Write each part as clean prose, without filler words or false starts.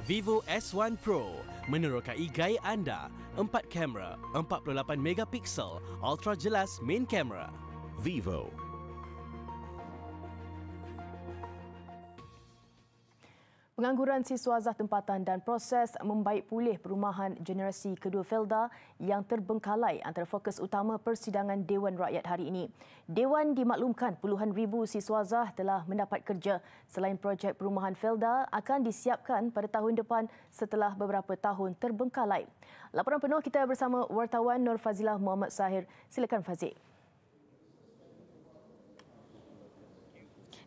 Vivo S1 Pro menerokai gaya anda. 4 kamera, 48 megapiksel, ultra jelas main kamera. Vivo. Pengangguran siswazah tempatan dan proses membaik pulih perumahan generasi kedua Felda yang terbengkalai antara fokus utama persidangan Dewan Rakyat hari ini. Dewan dimaklumkan puluhan ribu siswazah telah mendapat kerja selain projek perumahan Felda akan disiapkan pada tahun depan setelah beberapa tahun terbengkalai. Laporan penuh kita bersama wartawan Nur Fazilah Muhammad Sahir. Silakan Fazil.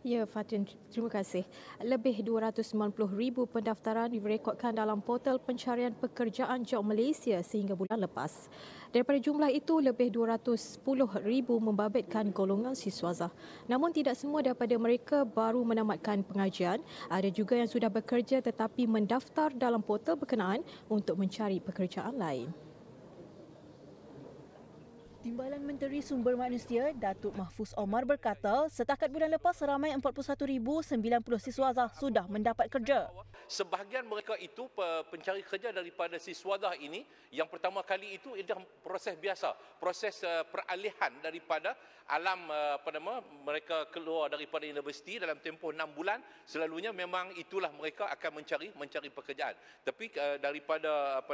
Ya, Fatin, terima kasih. Lebih 290,000 pendaftaran direkodkan dalam portal pencarian pekerjaan Job Malaysia sehingga bulan lepas. Daripada jumlah itu, lebih 210,000 membabitkan golongan siswazah. Namun tidak semua daripada mereka baru menamatkan pengajian. Ada juga yang sudah bekerja tetapi mendaftar dalam portal berkenaan untuk mencari pekerjaan lain. Timbalan Menteri Sumber Manusia Datuk Mahfuz Omar berkata, setakat bulan lepas ramai 41,090 siswazah sudah mendapat kerja. Sebahagian mereka itu pencari kerja daripada siswazah ini yang pertama kali itu adalah proses biasa, proses peralihan daripada alam mereka keluar daripada universiti dalam tempoh 6 bulan. Selalunya memang itulah mereka akan mencari pekerjaan. Tapi daripada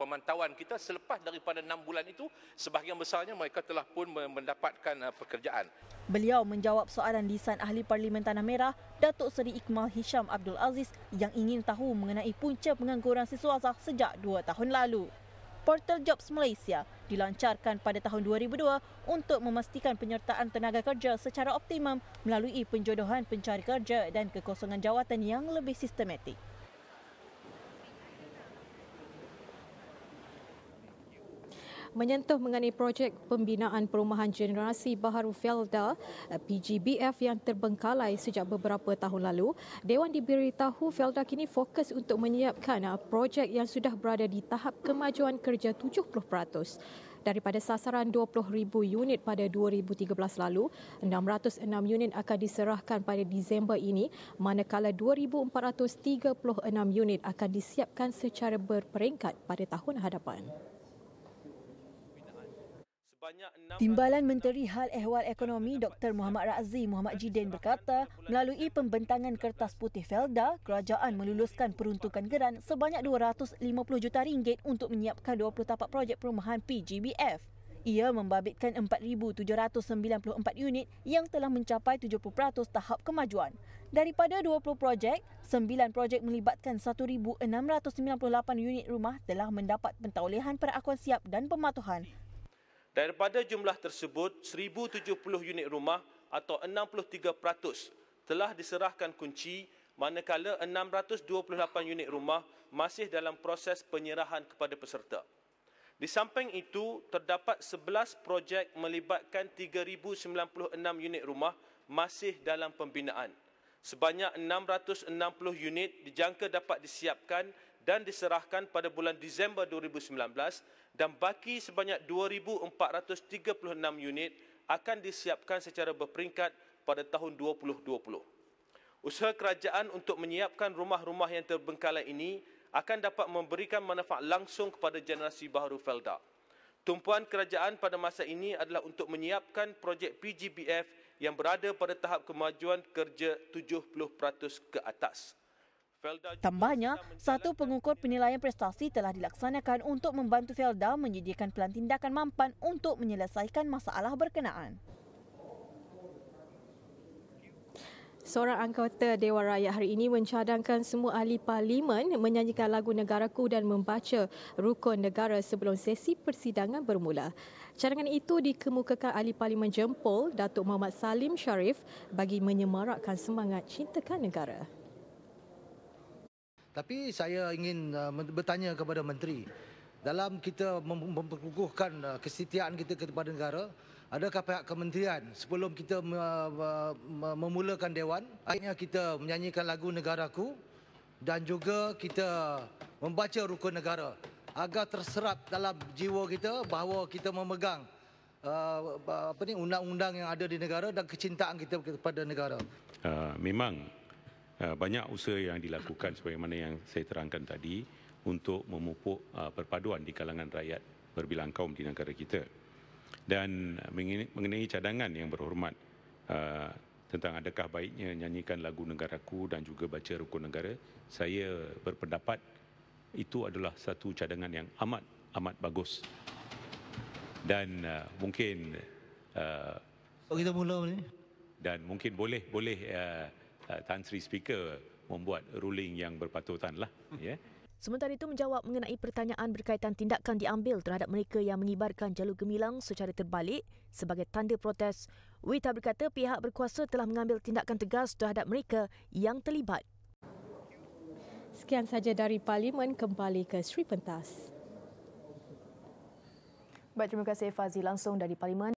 pemantauan kita selepas daripada 6 bulan itu sebahagian besarnya mereka telah pun mendapatkan pekerjaan. Beliau menjawab soalan lisan Ahli Parlimen Tanah Merah, Datuk Seri Ikmal Hisham Abdul Aziz yang ingin tahu mengenai punca pengangguran siswazah sejak 2 tahun lalu. Portal Jobs Malaysia dilancarkan pada tahun 2002 untuk memastikan penyertaan tenaga kerja secara optimum melalui penjodohan pencari kerja dan kekosongan jawatan yang lebih sistematik. Menyentuh mengenai projek pembinaan perumahan generasi baharu Felda PGBF yang terbengkalai sejak beberapa tahun lalu, Dewan diberitahu Felda kini fokus untuk menyiapkan projek yang sudah berada di tahap kemajuan kerja 70%. Daripada sasaran 20,000 unit pada 2013 lalu, 606 unit akan diserahkan pada Disember ini, manakala 2,436 unit akan disiapkan secara berperingkat pada tahun hadapan. Timbalan Menteri Hal Ehwal Ekonomi Dr. Muhammad Razzi Muhammad Jidin berkata, melalui pembentangan Kertas Putih Felda, kerajaan meluluskan peruntukan geran sebanyak RM250 juta untuk menyiapkan 20 tapak projek perumahan PGBF. Ia membabitkan 4,794 unit yang telah mencapai 70% tahap kemajuan. Daripada 20 projek, 9 projek melibatkan 1,698 unit rumah telah mendapat pentaulihan perakuan siap dan pematuhan. Daripada jumlah tersebut, 1,070 unit rumah atau 63% telah diserahkan kunci, manakala 628 unit rumah masih dalam proses penyerahan kepada peserta. Di samping itu, terdapat 11 projek melibatkan 3,096 unit rumah masih dalam pembinaan. Sebanyak 660 unit dijangka dapat disiapkan dan diserahkan pada bulan Disember 2019 dan baki sebanyak 2,436 unit akan disiapkan secara berperingkat pada tahun 2020. Usaha kerajaan untuk menyiapkan rumah-rumah yang terbengkalai ini akan dapat memberikan manfaat langsung kepada generasi baharu Felda. Tumpuan kerajaan pada masa ini adalah untuk menyiapkan projek PGBF yang berada pada tahap kemajuan kerja 70% ke atas. Tambahnya, satu pengukur penilaian prestasi telah dilaksanakan untuk membantu Felda menyediakan pelan tindakan mampan untuk menyelesaikan masalah berkenaan. Seorang anggota Dewan Rakyat hari ini mencadangkan semua ahli parlimen menyanyikan lagu Negaraku dan membaca rukun negara sebelum sesi persidangan bermula. Cadangan itu dikemukakan ahli parlimen Jempol, Datuk Muhammad Salim Sharif, bagi menyemarakkan semangat cintakan negara. Tapi saya ingin bertanya kepada Menteri, dalam kita memperkukuhkan kesetiaan kita kepada negara, adakah pihak kementerian sebelum kita memulakan Dewan, akhirnya kita menyanyikan lagu Negaraku dan juga kita membaca rukun negara agar terserap dalam jiwa kita bahawa kita memegang undang-undang yang ada di negara dan kecintaan kita kepada negara. Memang banyak usaha yang dilakukan sebagaimana yang saya terangkan tadi untuk memupuk perpaduan di kalangan rakyat berbilang kaum di negara kita. Dan mengenai cadangan yang berhormat tentang adakah baiknya nyanyikan lagu negaraku dan juga baca rukun negara, saya berpendapat itu adalah satu cadangan yang amat bagus. Dan mungkin kita mula ni. Dan mungkin boleh Tan Sri Speaker membuat ruling yang berpatutan lah. Ya. Sementara itu menjawab mengenai pertanyaan berkaitan tindakan diambil terhadap mereka yang mengibarkan jalur gemilang secara terbalik sebagai tanda protes, Wita berkata pihak berkuasa telah mengambil tindakan tegas terhadap mereka yang terlibat. Sekian saja dari Parlimen, kembali ke Sri Pentas. Baik, terima kasih Fazi langsung dari Parlimen.